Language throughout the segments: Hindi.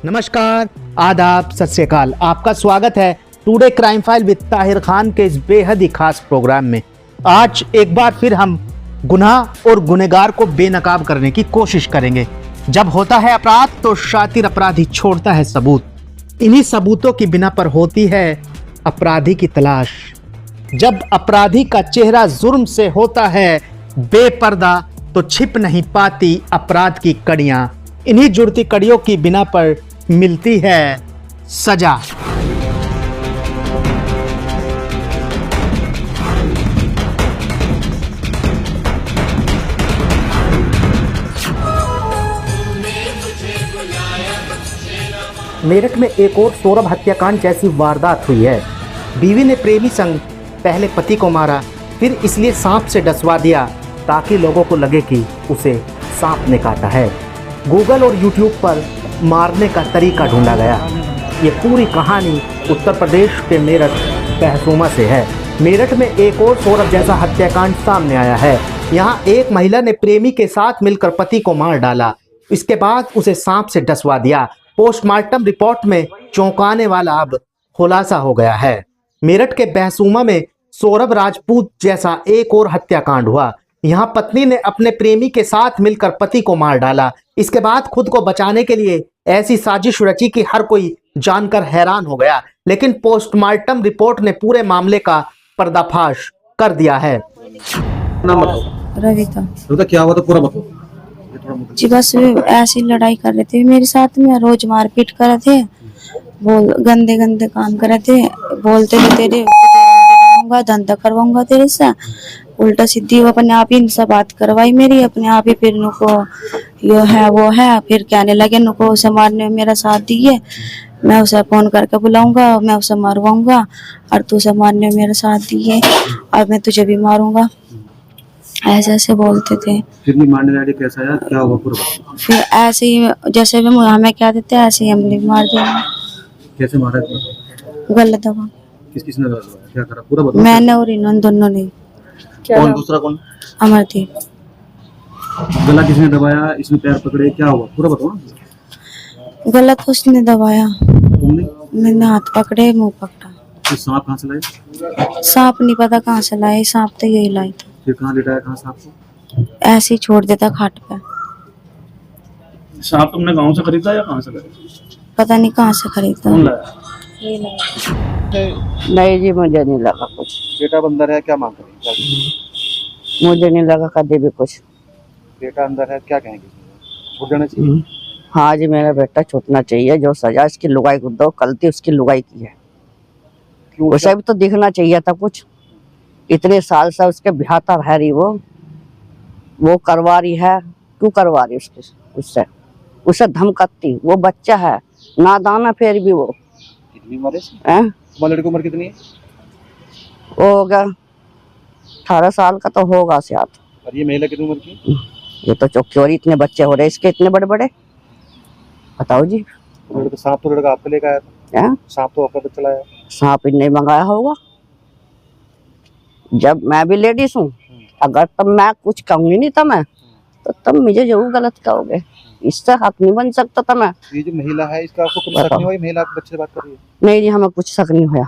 नमस्कार, आदाब, सत श्री अकाल। आपका स्वागत है today crime file with Tahir Khan के इस बेहद ही खास प्रोग्राम में। आज एक बार फिर हम गुनाह और गुनहगार को बेनकाब करने की कोशिश करेंगे। जब होता है अपराध तो शातिर अपराधी छोड़ता है सबूत। इन्हीं सबूतों की बिना पर होती है अपराधी की तलाश। जब अपराधी का चेहरा जुर्म से होता है बेपर्दा तो छिप नहीं पाती अपराध की कड़ियां। इन्हीं जुड़ती कड़ियों की बिना पर मिलती है सजा। मेरठ में एक और सौरभ हत्याकांड जैसी वारदात हुई है। बीवी ने प्रेमी संग पहले पति को मारा, फिर इसलिए सांप से डसवा दिया ताकि लोगों को लगे कि उसे सांप ने काटा है। गूगल और यूट्यूब पर मारने का तरीका ढूंढा गया। ये पूरी कहानी उत्तर प्रदेश के मेरठ बहसूमा से है। मेरठ में एक और सौरभ जैसा हत्याकांड सामने आया है। यहाँ एक महिला ने प्रेमी के साथ मिलकर पति को मार डाला, इसके बाद उसे सांप से डसवा दिया। पोस्टमार्टम रिपोर्ट में चौंकाने वाला अब खुलासा हो गया है। मेरठ के बहसूमा में सौरभ राजपूत जैसा एक और हत्याकांड हुआ। यहाँ पत्नी ने अपने प्रेमी के साथ मिलकर पति को मार डाला, इसके बाद खुद को बचाने के लिए ऐसी साजिश रची कि हर कोई जानकर हैरान हो गया। लेकिन पोस्टमार्टम रिपोर्ट ने पूरे मामले का पर्दाफाश कर दिया है। नाम बताओ। रविता। रविता, क्या हुआ था पूरा बताओ। जी बस ऐसी लड़ाई कर रहे थे मेरे साथ में, रोज मारपीट कर रहे थे, बोल गंदे गंदे काम कर रहे थे। बोलते थे तेरे धंधा करवाऊंगा तेरे से। उल्टा सीधी वो अपने आप ही इनसे बात करवाई मेरी, अपने आप ही। फिर नुको यो है वो है, फिर कहने लगे नुको उसे मारने में मेरा साथ दिए, मैं उसे फोन करके बुलाऊंगा, मैं उसे मारवाऊंगा, और तू उसे मारने में मेरा साथ दिए और मैं तुझे भी मारूंगा। ऐसे ऐसे बोलते थे। फिर नहीं मारने लगे, कैसा आया, क्या हुआ पूरा? फिर ऐसे ही जैसे भी हमें क्या देते ऐसे ही हमने मार दिया। कैसे मारा? गलत दबा। किस किसने दबा? क्या करा पूरा बताओ। मैंने और इन्होंने दोनों ने। कौन दूसरा कौन? अमरदीप। गला किसने दबाया, इसने पैर पकड़े, क्या हुआ पूरा बताओ ना। गलत उसने दबाया, तुमने? मैंने हाथ पकड़े, मुंह पकड़ा। फिर सांप कहाँ से लाए? सांप नहीं पता कहाँ से लाए, सांप तो यही लाई था। फिर कहाँ लेटाया, कहाँ सांप को? ऐसे ही छोड़ देता खाट पे। सांप तुमने गाँव से खरीदा या कहाँ से खरीदा? पता नहीं कहाँ से खरीदा। कौन लाया? नहीं जी, मुझे नहीं लगा कुछ। बेटा अंदर है, क्या मांग रही? मुझे नहीं लगा कभी भी कुछ। बेटा अंदर है, क्या कहेंगे? छूट जाना चाहिए। हाँ जी, मेरा बेटा छूटना चाहिए। जो सजा इसकी लुगाई को दो, गलती उसकी लुगाई की है। क्यों? उसे भी तो दिखना चाहिए था कुछ। इतने साल से उसके बिहाता रह रही, वो करवा रही है। क्यों करवा रही उससे उसे धमकाती? वो बच्चा है, नादान है, फिर भी वो। कितनी उम्र है? तुम्हारे लड़की की उम्र कितनी है? वो होगा 18 साल का तो होगा शायद। और ये महिला कितनी उम्र की? ये तो चौकी, इतने बच्चे हो रहे इसके, इतने बड़े बड़े। बताओ जी। सांप तो लड़का आपको लेकर आया था। सांप तो आपका बच्चा लाया। सांप इनने मंगाया होगा। जब मैं भी लेडीज हूँ, अगर तब मैं कुछ कहूंगी नहीं तो तब मुझे जरूर गलत कहोगे। इससे हक नहीं बन सकता था मैं। ये जो महिला है, इसका आपको कुछ शक नहीं हुआ? महिला आपके बच्चे से बात कर रही है? नहीं जी, हमें कुछ शक नहीं हुआ।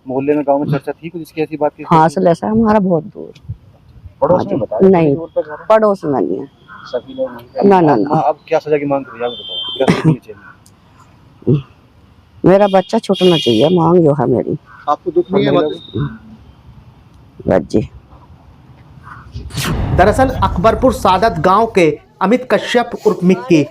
मोहल्ले में, गांव में चर्चा थी कुछ इसकी, ऐसी बात की? हाँ से ऐसा हमारा बहुत दूर। पड़ोस में बताया? नहीं, पड़ोस में नहीं है। सभी लोग ना। अब क्या सजा की मांग करिए, आप बताओ, क्या सजा चाहिए? मेरा बच्चा छूटना चाहिए, मांग जो है मेरी। आपको दुख नहीं है? बस जी। दरअसल अकबरपुर सादत गांव के अमित कश्यप उर्फ मिक्की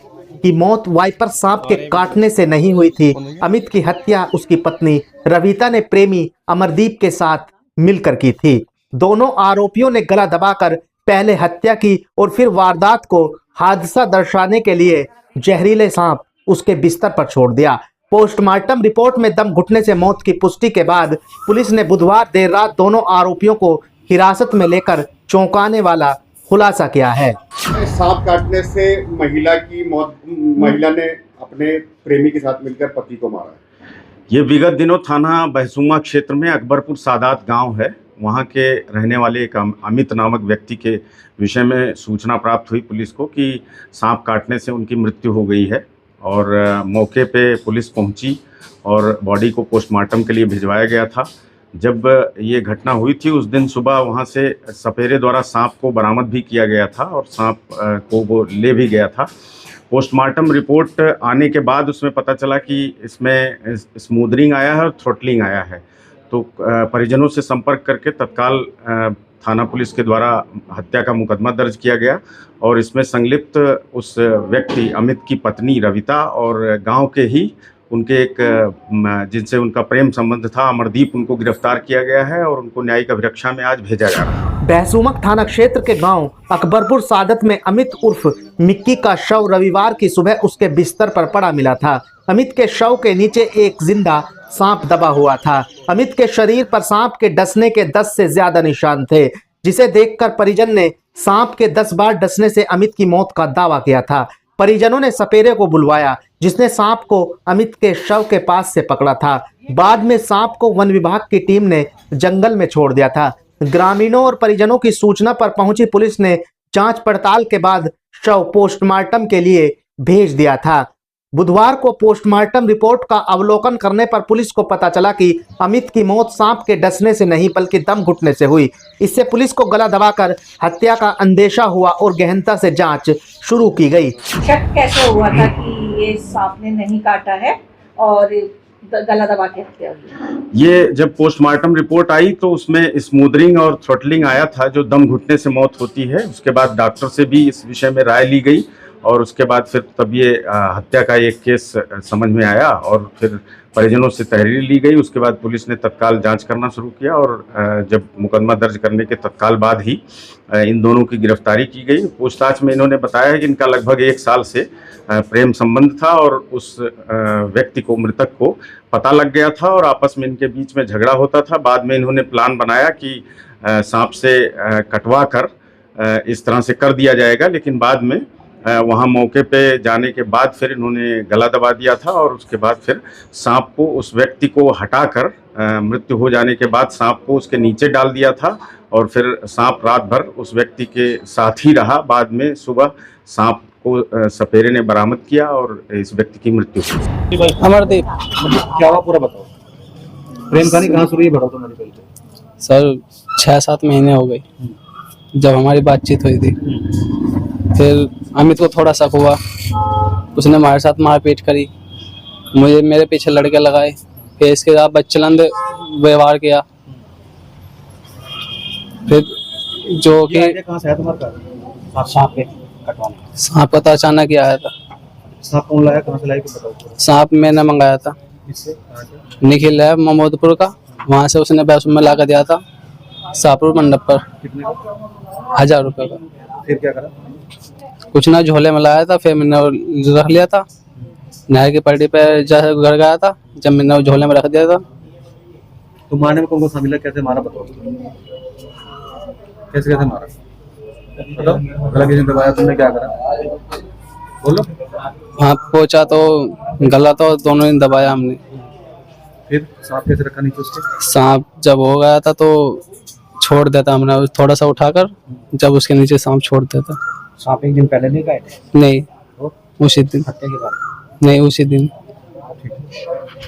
की मौत वाइपर सांप के काटने से नहीं हुई थी। अमित की हत्या उसकी पत्नी रविता ने प्रेमी अमरदीप के साथ मिलकर की थी। दोनों आरोपियों ने गला दबाकर पहले हत्या की और फिर वारदात को हादसा दर्शाने के लिए जहरीले सांप उसके बिस्तर पर छोड़ दिया। पोस्टमार्टम रिपोर्ट में दम घुटने से मौत की पुष्टि के बाद पुलिस ने बुधवार देर रात दोनों आरोपियों को हिरासत में लेकर चौंकाने वाला खुलासा किया है। सांप काटने से महिला की मौत, महिला ने अपने प्रेमी के साथ मिलकर पति को मारा। ये विगत दिनों थाना बहसूमा क्षेत्र में अकबरपुर सादात गांव है, वहां के रहने वाले एक अमित नामक व्यक्ति के विषय में सूचना प्राप्त हुई पुलिस को कि सांप काटने से उनकी मृत्यु हो गई है। और मौके पे पुलिस पहुंची और बॉडी को पोस्टमार्टम के लिए भिजवाया गया था। जब ये घटना हुई थी उस दिन सुबह वहाँ से सपेरे द्वारा सांप को बरामद भी किया गया था और सांप को वो ले भी गया था। पोस्टमार्टम रिपोर्ट आने के बाद उसमें पता चला कि इसमें स्मूदरिंग आया है और थ्रोटलिंग आया है। तो परिजनों से संपर्क करके तत्काल थाना पुलिस के द्वारा हत्या का मुकदमा दर्ज किया गया और इसमें संलिप्त उस व्यक्ति अमित की पत्नी रविता और गांव के ही उनके एक जिनसे उनका प्रेम संबंध था अमरदीप, उनको गिरफ्तार किया गया है और उनको न्यायिक अभिरक्षा में आज भेजा जा रहा है। बहसुमक थाना क्षेत्र के गांव अकबरपुर सादत में अमित उर्फ मिक्की का शव रविवार की सुबह उसके बिस्तर पर पड़ा मिला था। अमित के शव के नीचे एक जिंदा सांप दबा हुआ था। अमित के शरीर पर सांप के डसने के 10 से ज्यादा निशान थे, जिसे देखकर परिजन ने सांप के 10 बार डसने से अमित की मौत का दावा किया था। परिजनों ने सपेरे को बुलवाया, जिसने सांप को अमित के शव के पास से पकड़ा था। बाद में सांप को वन विभाग की टीम ने जंगल में छोड़ दिया था। ग्रामीणों और परिजनों की सूचना पर पहुंची पुलिस ने जांच पड़ताल के बाद शव पोस्टमार्टम के लिए भेज दिया था। बुधवार को पोस्टमार्टम रिपोर्ट का अवलोकन करने पर पुलिस को पता चला कि अमित की मौत सांप के डसने से नहीं बल्कि दम घुटने से हुई। इससे पुलिस को गला दबाकर हत्या का अंदेशा हुआ और गहनता से जांच शुरू की गई। शक कैसे हुआ था कि ये सांप ने नहीं काटा है और गला दबा के हत्या हुई? ये जब पोस्टमार्टम रिपोर्ट आई तो उसमें स्मूदरिंग और थ्रोटलिंग आया था, जो दम घुटने से मौत होती है। उसके बाद डॉक्टर से भी इस विषय में राय ली गई और उसके बाद फिर तब ये हत्या का एक केस समझ में आया और फिर परिजनों से तहरीर ली गई। उसके बाद पुलिस ने तत्काल जांच करना शुरू किया और जब मुकदमा दर्ज करने के तत्काल बाद ही इन दोनों की गिरफ्तारी की गई। पूछताछ में इन्होंने बताया कि इनका लगभग 1 साल से प्रेम संबंध था और उस व्यक्ति को, मृतक को पता लग गया था और आपस में इनके बीच में झगड़ा होता था। बाद में इन्होंने प्लान बनाया कि सांप से कटवा कर इस तरह से कर दिया जाएगा, लेकिन बाद में वहाँ मौके पे जाने के बाद फिर इन्होंने गला दबा दिया था और उसके बाद फिर सांप को, उस व्यक्ति को हटाकर मृत्यु हो जाने के बाद सांप को उसके नीचे डाल दिया था और फिर सांप रात भर उस व्यक्ति के साथ ही रहा। बाद में सुबह सांप को सपेरे ने बरामद किया और इस व्यक्ति की मृत्यु हुई। अमरदीप, क्या हुआ पूरा बताओ। प्रेम कहानी कहाँ शुरू हुई बताओ तुम्हारी पहले। सर 6-7 महीने हो गए जब हमारी बातचीत हुई थी। फिर अमित को थोड़ा शक हुआ, उसने हमारे साथ मारपीट करी, मेरे पीछे लड़के लगाए, फिर इसके बाद बदचलंद व्यवहार किया। फिर जो कि कहाँ से आया तुम्हारा सांप के कटवाने? सांप का तो अचानक ही आया था। सांप कौन लाया, कहाँ से लाया बताओ। सांप मैंने मंगाया था, निखिल है महमूदपुर का, वहाँ से उसने बैसू में ला कर दिया था शाहपुर मंडप पर। कितने का? 1000 रुपये का। फिर क्या करा? कुछ ना, झोले में लाया था, फिर मैंने रख लिया था। नहर की पटड़ी पे जैसे घर गया था, जब मैंने झोले में रख दिया था। तो मारने में कौन कौन शामिल है, कैसे मारा बताओ। कैसे कैसे मारा बताओ। गला किसने दबाया, तुमने क्या करा बोलो। वहाँ पहुँचा तो गला तो दोनों ने दबाया हमने। फिर सांप कैसे रखा नीचे उसके? सांप जब हो गया था तो छोड़ देता हमने, थोड़ा सा उठाकर जब उसके नीचे सांप छोड़ देता। सांप एक दिन पहले नहीं गए थे? नहीं, उसी दिन। हत्या के बाद? नहीं, उसी दिन।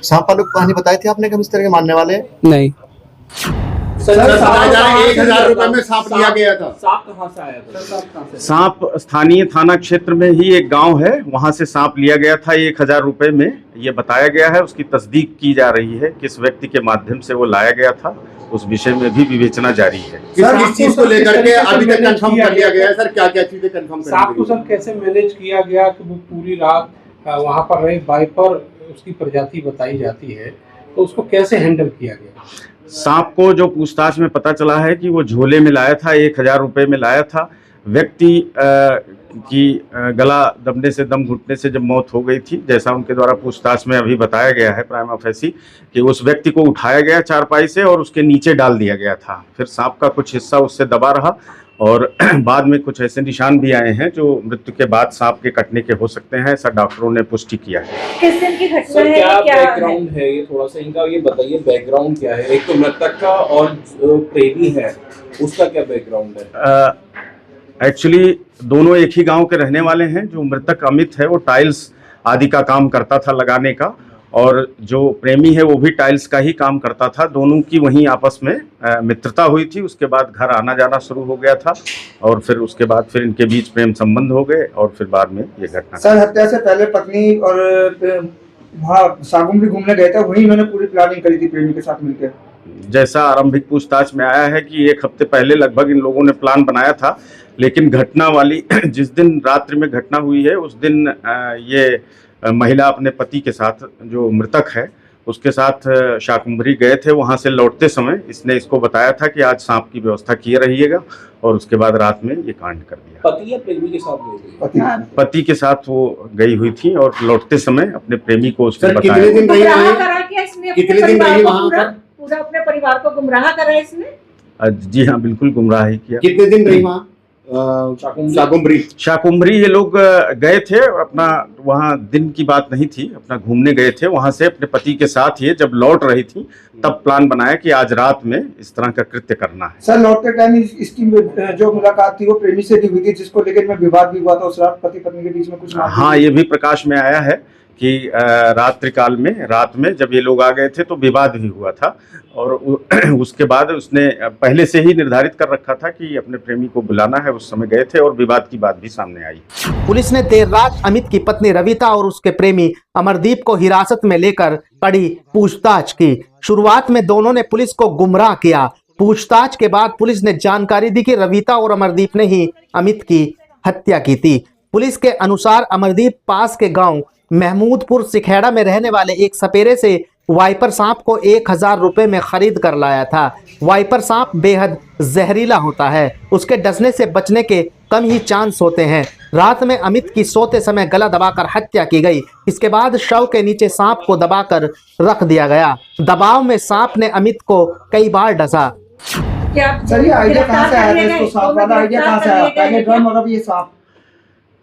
सांप वालों को कहानी बताई थी आपने कि हम इस तरह के मानने वाले हैं? नहीं। 1000 रुपए में सांप लिया गया था। सांप कहाँ से आया था? सांप स्थानीय थाना क्षेत्र में ही एक गांव है, वहां से सांप लिया गया था 1000 रुपए में, ये बताया गया है। उसकी तस्दीक की जा रही है, किस व्यक्ति के माध्यम से वो लाया गया था, उस विषय में भी विवेचना जारी है। किस चीज को लेकर के अभी तक कंफर्म कर लिया गया है सर? क्या क्या चीजें कंफर्म कर सांप को सर कैसे मैनेज किया गया कि वो पूरी रात वहाँ पर रहे? वाइपर उसकी प्रजाति बताई जाती है, तो उसको कैसे हैंडल किया गया? सांप को जो पूछताछ में पता चला है कि वो झोले में लाया था, 1000 रुपए में लाया था। व्यक्ति की गला दबने से, दम घुटने से जब मौत हो गई थी, जैसा उनके द्वारा पूछताछ में अभी बताया गया है प्राइमा फेसी, कि उस व्यक्ति को उठाया गया चारपाई से और उसके नीचे डाल दिया गया था। फिर सांप का कुछ हिस्सा उससे दबा रहा और बाद में कुछ ऐसे निशान भी आए हैं जो मृत्यु के बाद सांप के कटने के हो सकते हैं, ऐसा डॉक्टरों ने पुष्टि किया है। किस दिन की घटना सर, है? क्या बैकग्राउंड है ये, थोड़ा सा इनका ये बताइए बैकग्राउंड क्या है। एक तो मृतक का और जो प्रेमी है उसका क्या बैकग्राउंड है? एक्चुअली दोनों एक ही गांव के रहने वाले हैं। जो मृतक अमित है वो टाइल्स आदि का काम करता था लगाने का, और जो प्रेमी है वो भी टाइल्स का ही काम करता था। दोनों की वहीं आपस में मित्रता हुई थी। उसके बाद घर आना जाना शुरू हो गया था और फिर उसके बाद फिर इनके बीच प्रेम संबंध हो गए और फिर बाद में ये घटना। सर, हत्या से पहले पत्नी और वहाँ सागुन भी घूमने गए थे, वहीं इन्होंने पूरी प्लानिंग करी थी प्रेमी के साथ मिलकर। जैसा आरंभिक पूछताछ में आया है कि 1 हफ्ते पहले लगभग इन लोगों ने प्लान बनाया था, लेकिन घटना वाली जिस दिन रात्रि में घटना हुई है उस दिन ये महिला अपने पति के साथ, जो मृतक है उसके साथ शाकुंभरी गए थे। वहां से लौटते समय इसने इसको बताया था कि आज सांप की व्यवस्था किए रहिएगा, और उसके बाद रात में ये कांड कर दिया। पति या प्रेमी के साथ गई थी? पति के साथ वो गई हुई थी और लौटते समय अपने प्रेमी को उसने बताया। कितने दिन रही गुमराह वहाँ? करा क्या इसने? कितने दिन रही वहाँ पर? पूरा अपने परिवार को गुमराह करा इसने? जी हाँ, बिल्कुल गुमराह ही किया। कितने दिन रही वहाँ शाकुंभरी ये लोग गए थे अपना, वहाँ दिन की बात नहीं थी, अपना घूमने गए थे। वहां से अपने पति के साथ ये जब लौट रही थी तब प्लान बनाया कि आज रात में इस तरह का कृत्य करना है। सर, लौटते टाइम इसकी जो मुलाकात थी वो प्रेमी से भी हुई थी, जिसको लेकर में विवाद भी हुआ था उस रात पति पत्नी के बीच में कुछ। हाँ, ये भी प्रकाश में आया है कि रात्रि काल में, रात में जब ये लोग आ गए थे तो विवाद भी हुआ था, और उसके बाद उसने पहले से ही निर्धारित कर रखा था कि अपने प्रेमी को बुलाना है। उस समय गए थे और विवाद की बात भी सामने आई। पुलिस ने देर रात अमित की पत्नी रविता और उसके प्रेमी अमरदीप को हिरासत में लेकर कड़ी पूछताछ की। शुरुआत में दोनों ने पुलिस को गुमराह किया। पूछताछ के बाद पुलिस ने जानकारी दी कि रविता और अमरदीप ने ही अमित की हत्या की थी। पुलिस के अनुसार अमरदीप पास के गांव महमूदपुर सिखेड़ा में रहने वाले एक सपेरे से वाइपर सांप को 1000 रुपए में खरीद कर लाया था। वाइपर सांप बेहद जहरीला होता है, उसके डसने से बचने के कम ही चांस होते हैं। रात में अमित की सोते समय गला दबाकर हत्या की गई। इसके बाद शव के नीचे सांप को दबाकर रख दिया गया। दबाव में सांप ने अमित को कई बार डसा। क्या सर, ये आइडिया कहाँ से आया? इसको सांप वाला आइडिया कहाँ से आया? पहले ड्रम और अब ये सांप।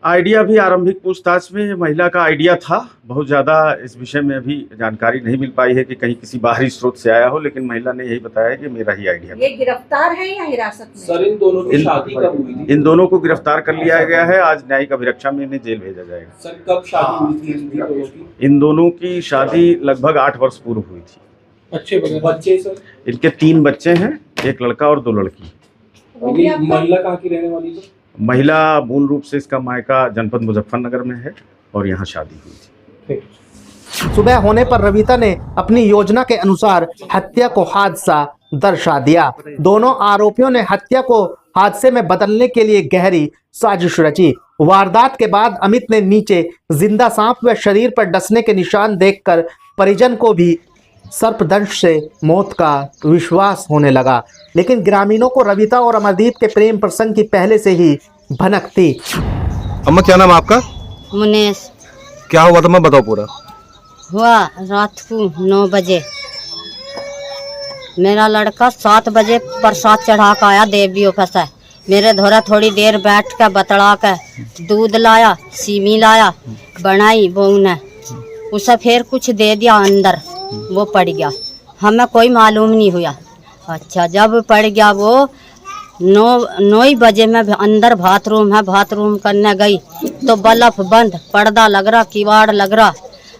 आइडिया भी आरंभिक पूछताछ में महिला का आइडिया था। बहुत ज़्यादा इस विषय में अभी जानकारी नहीं मिल पाई है कि कहीं किसी बाहरी स्रोत से आया हो, लेकिन महिला ने यही बताया कि मेरा ही आइडिया। ये गिरफ्तार है या हिरासत में? सर, इन दोनों की शादी कब हुई थी? इन दोनों को गिरफ्तार कर लिया गया है। आज न्यायिक अभिरक्षा में इन्हें जेल भेजा जाएगा। सर, कब शादी हुई थी इन दोनों की? इन दोनों की शादी लगभग 8 वर्ष पूर्व हुई थी। बच्चे सर? इनके 3 बच्चे हैं, 1 लड़का और 2 लड़की। ये महिला कहाँ की रहने वाली थी? महिला मूल रूप से इसका मायका जनपद मुजफ्फरनगर में है और यहाँ शादी हुई थी। सुबह होने पर रविता ने अपनी योजना के अनुसार हत्या को हादसा दर्शा दिया। दोनों आरोपियों ने हत्या को हादसे में बदलने के लिए गहरी साजिश रची। वारदात के बाद अमित ने नीचे जिंदा सांप व शरीर पर डसने के निशान देखकर परिजन को भी सर्पदंश से मौत का विश्वास होने लगा, लेकिन ग्रामीणों को रविता और अमरदीप के प्रेम प्रसंग की पहले से ही भनक थी। अम्मा, क्या नाम है आपका? मुनेश। क्या हुआ था, मैं बताओ पूरा। हुआ रात को 9 बजे मेरा लड़का 7 बजे प्रसाद चढ़ा कर आया देवियों का से। मेरे धोरा थोड़ी देर बैठ कर बतड़ा कर दूध लाया, सीमी लाया, बनाई बहू ने, उसे फिर कुछ दे दिया अंदर, वो पड़ गया। हमें कोई मालूम नहीं हुआ। अच्छा, जब पड़ गया वो 9 बजे में अंदर बाथरूम है, बाथरूम करने गई तो बल्ब बंद, पर्दा लग रहा, किवाड़ लग रहा।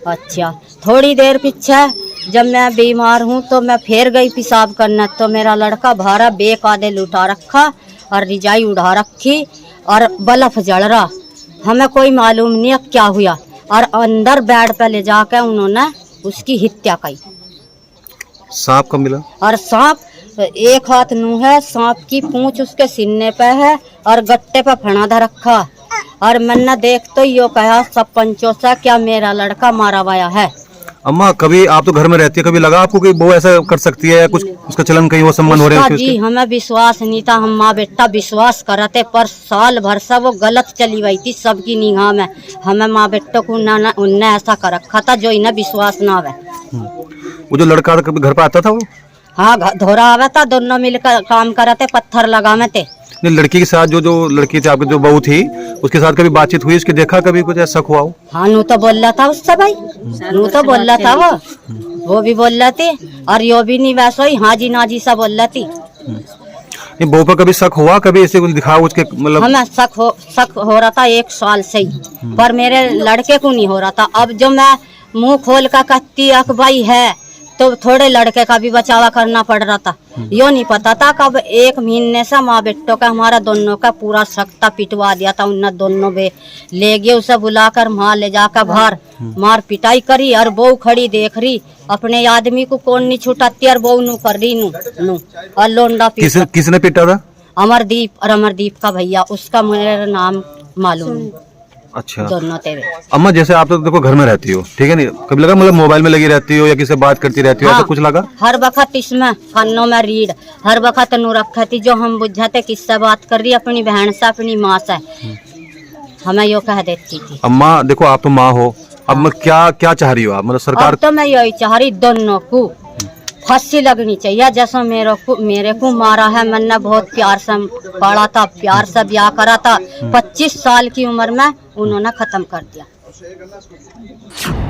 अच्छा, थोड़ी देर पीछे जब मैं बीमार हूँ तो मैं फिर गई पेशाब करने, तो मेरा लड़का भारा बेक आधे लुटा रखा और रिजाई उड़ा रखी और बल्ब जल रहा। हमें कोई मालूम नहीं अब क्या हुआ, और अंदर बेड पे ले जाकर उन्होंने उसकी हत्या की। सांप कब मिला? और सांप 1 हाथ नू है, सांप की पूंछ उसके सीने पे है और गट्टे पे फना धर रखा। और मैंने देख तो यो कहा सब पंचों से, क्या मेरा लड़का मारा हुआ है। अम्मा, कभी आप तो घर में रहती है, कभी लगा आपको कि वो ऐसा कर सकती है, कुछ उसका चलन कहीं वो संबंध हो रहे हैं? जी, हमें विश्वास नहीं था। हम माँ बेटा विश्वास करते, पर साल भर से वो गलत चली गई थी सबकी निगाह में। हमें माँ बेटा को उनने ऐसा कर रखा था जो इन्हें विश्वास ना आवे। वो जो लड़का था कभी घर पर आता था वो? हाँ, धोरा आवा था, दोनों मिलकर काम करते, पत्थर लगावे थे। लड़की के साथ जो लड़की थी आपकी, जो बहू थी, उसके साथ कभी बातचीत हुई? उसके देखा कभी कुछ ऐसा हुआ हो? हाँ, नू तो बोल रहा था उससे भाई, नू तो बोल रहा था वो भी बोल रहा थी, और यो भी नहीं वैसा ही हाँ जी ना जी सा बोल रहा थी। ये बहू पर कभी शक हुआ, कभी ऐसे कुछ दिखा उसके मतलब? हमें शक हो रहा था 1 साल से ही, पर मेरे लड़के को नहीं हो रहा था। अब जो मैं मुंह खोल कर कहती अकबाई है तो थोड़े लड़के का भी बचावा करना पड़ रहा था। यो नहीं पता था कब 1 महीने से माँ बेटों का हमारा दोनों का पूरा सख्ता पिटवा दिया था। उन दोनों बे ले गए, उसे बुलाकर वहाँ ले जाकर बाहर मार पिटाई करी। और बहू खड़ी देख रही, अपने आदमी को कौन नहीं छुटाती और बहू नू कर रही नू और लोंडा पीटा। किसने पीटा था? अमरदीप और अमरदीप का भैया, उसका मेरा नाम मालूम नहीं। अच्छा। दोनों तेरे। अम्मा जैसे आप तो देखो घर में रहती हो, ठीक है नहीं, कभी लगा मतलब मोबाइल में लगी रहती हो या किसी से बात करती रहती हो? हाँ, ऐसा कुछ लगा? हर वक्त इसमें कानों में रीड, हर वक्त नू रखती जो हम बुझाते किससे बात कर रही, अपनी बहन से अपनी माँ से हमें यो कह देती थी। अम्मा देखो आप तो माँ हो, अब मैं क्या चाह रही हो आप, मतलब सरकार? अब तो मैं यही चाह रही दोनों को फांसी लगनी चाहिए। जैसा मेरे को मारा है, मैंने बहुत प्यार से पढ़ा था, प्यार से ब्याह करा था, 25 साल की उम्र में उन्होंने खत्म कर दिया।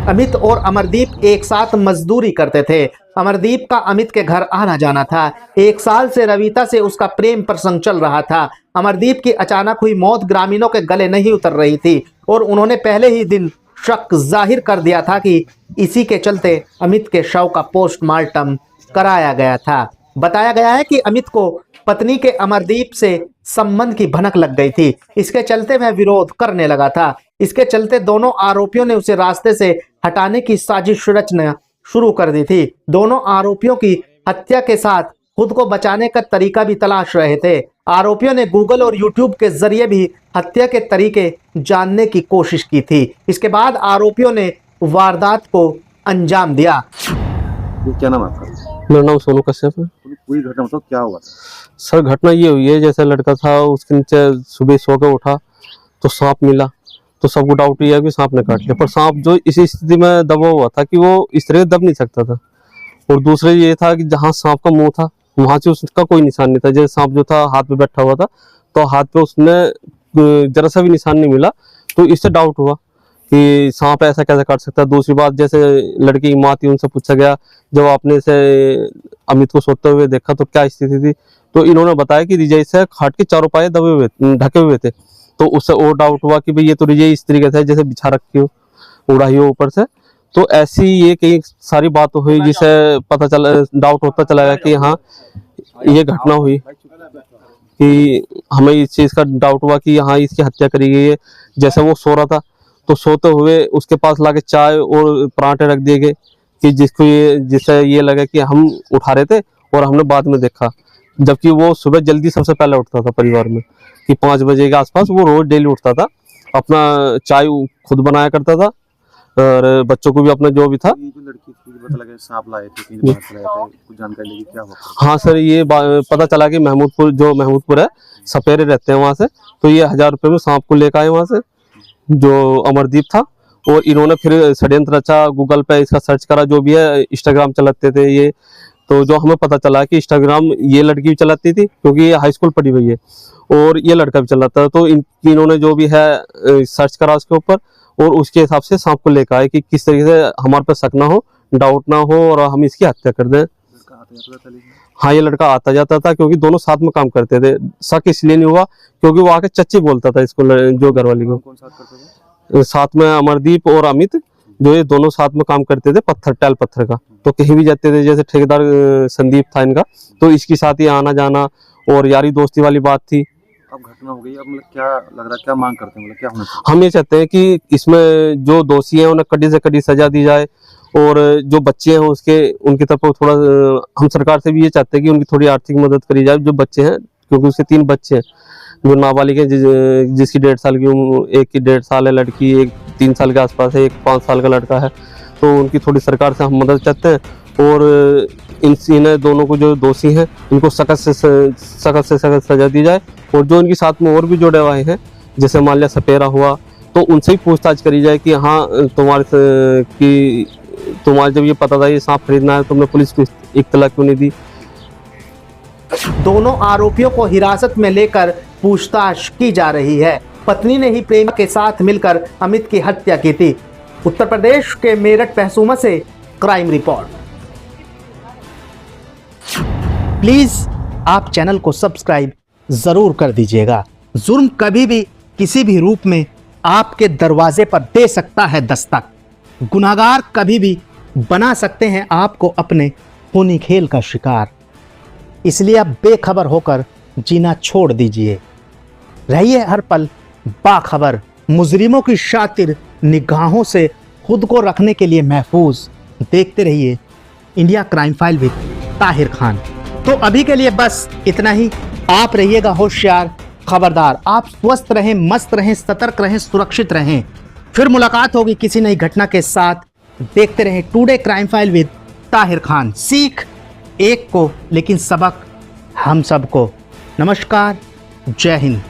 अमित और अमरदीप एक साथ मजदूरी करते थे। अमरदीप का अमित के घर आना जाना था। 1 साल से रविता से उसका प्रेम प्रसंग चल रहा था। अमरदीप की अचानक हुई मौत ग्रामीणों के गले नहीं उतर रही थी और उन्होंने पहले ही दिन शक जाहिर कर दिया था कि इसी के चलते अमित के शव का पोस्टमार्टम कराया गया था। बताया गया है कि अमित को पत्नी के अमरदीप से संबंध की भनक लग गई थी। इसके चलते वह विरोध करने लगा था। इसके चलते दोनों आरोपियों ने उसे रास्ते से हटाने की साजिश रचना शुरू कर दी थी। दोनों आरोपियों की हत्या के साथ खुद को बचाने का तरीका भी तलाश रहे थे। आरोपियों ने गूगल और यूट्यूब के जरिए भी हत्या के तरीके जानने की कोशिश की थी। इसके बाद आरोपियों ने वारदात को अंजाम दिया। क्या नाम है आपका? मेरा नाम सोनू कश्यप है। पूरी घटना मतलब क्या हुआ? सर घटना ये हुई है, जैसे लड़का था उसके नीचे सुबह सो के उठा तो सांप मिला, तो सबको डाउट ये है कि सांप ने काट लिया, पर सांप जो इसी स्थिति में दबा हुआ था कि वो इस तरह दब नहीं सकता था। और दूसरे ये था कि जहाँ सांप का मुंह था वहां से उसका कोई निशान नहीं था। जैसे सांप जो था हाथ पे बैठा हुआ था तो हाथ पे उसने जरा सा भी निशान नहीं मिला, तो इससे डाउट हुआ कि सांप ऐसा कैसे काट सकता है। दूसरी बात, जैसे लड़की की माँ थी उनसे पूछा गया, जब आपने से अमित को सोते हुए देखा तो क्या स्थिति थी, तो इन्होंने बताया कि रिजई से खाट के चारों पाए दबे हुए ढके हुए थे। तो उससे और डाउट हुआ कि भाई ये तो रिजई इस तरीके से जैसे बिछा रखी हो, उड़ाई हो ऊपर से। तो ऐसी ये कई सारी बात हुई जिससे पता चला, डाउट होता चला गया कि हाँ ये घटना हुई, कि हमें इस चीज का डाउट हुआ कि हाँ इसकी हत्या करी गई है। जैसे वो सो रहा था तो सोते हुए उसके पास लाके चाय और पराठे रख दिए गए कि जिससे ये लगा कि हम उठा रहे थे और हमने बाद में देखा, जबकि वो सुबह जल्दी सबसे पहले उठता था परिवार में, कि 5 बजे के आसपास वो रोज डेली उठता था, अपना चाय खुद बनाया करता था और बच्चों को भी अपना जो भी था। सांप लाए थे, कुछ जानकारी लगी क्या हुआ? हाँ सर, ये पता चला कि महमूदपुर है, सपेरे रहते हैं वहाँ से, तो ये 1000 रुपये में सांप को लेकर आए वहाँ से, जो अमरदीप था। और इन्होंने फिर षड्यंत्र रचा, गूगल पे इसका सर्च करा, जो भी है इंस्टाग्राम चलाते थे ये, तो जो हमें पता चला कि इंस्टाग्राम ये लड़की भी चलाती थी क्योंकि ये हाई स्कूल पढ़ी हुई है और ये लड़का भी चलाता है। तो इन्होंने जो भी है सर्च करा उसके ऊपर और उसके हिसाब से सांप को लेकर आए कि किस तरीके से हमारे पे शक ना हो, डाउट ना हो और हम इसकी हत्या कर दें। हाँ, ये लड़का आता जाता था क्योंकि दोनों साथ में काम करते थे। शक इसलिए नहीं हुआ क्योंकि वो आके चच्ची बोलता था इसको, जो घरवाली को। साथ में अमरदीप और अमित, जो ये दोनों साथ में काम करते थे टाइल पत्थर का। तो कहीं भी जाते थे, जैसे ठेकेदार संदीप था इनका, तो इसके साथ ही आना जाना और यारी दोस्ती वाली बात थी। अब घटना हो गई, अब मतलब क्या लग रहा है, क्या मांग करते हैं, मतलब क्या होना चाहिए? हम ये चाहते हैं कि इसमें जो दोषी हैं उन्हें कड़ी से कड़ी सजा दी जाए और जो बच्चे हैं उनकी तरफ थोड़ा, हम सरकार से भी ये चाहते हैं कि उनकी थोड़ी आर्थिक मदद करी जाए। जो बच्चे हैं, क्योंकि उसके 3 बच्चे हैं जो नाबालिग है, जिसकी 1.5 साल की उम्र, एक की 1.5 साल है लड़की, एक 3 साल के आसपास है, एक 5 साल का लड़का है। तो उनकी थोड़ी सरकार से हम मदद चाहते हैं और इन्हें दोनों को जो दोषी हैं इनको सख्त से सख्त सजा दी जाए। और जो इनके साथ में और भी जुड़े हुए हैं, जैसे मान लिया सपेरा हुआ, तो उनसे ही पूछताछ करी जाए कि हाँ तुम्हारे जब ये पता था ये सांप खरीदना है, तुमने पुलिस को इत्तला क्यों नहीं दी। दोनों आरोपियों को हिरासत में लेकर पूछताछ की जा रही है। पत्नी ने ही प्रेमी के साथ मिलकर अमित की हत्या की थी। उत्तर प्रदेश के मेरठ पहसुमा से क्राइम रिपोर्ट। प्लीज आप चैनल को सब्सक्राइब ज़रूर कर दीजिएगा। जुर्म कभी भी किसी भी रूप में आपके दरवाजे पर दे सकता है दस्तक। गुनाहगार कभी भी बना सकते हैं आपको अपने खूनी खेल का शिकार। इसलिए आप बेखबर होकर जीना छोड़ दीजिए। रहिए हर पल बाखबर, मुजरिमों की शातिर निगाहों से खुद को रखने के लिए महफूज। देखते रहिए India crime file with Tahir Khan. तो अभी के लिए बस इतना ही। आप रहिएगा होशियार, खबरदार। आप स्वस्थ रहें, मस्त रहें, सतर्क रहें, सुरक्षित रहें। फिर मुलाकात होगी किसी नई घटना के साथ। देखते रहें today crime file with Tahir Khan. सीख एक को लेकिन सबक हम सबको। नमस्कार, जय हिंद।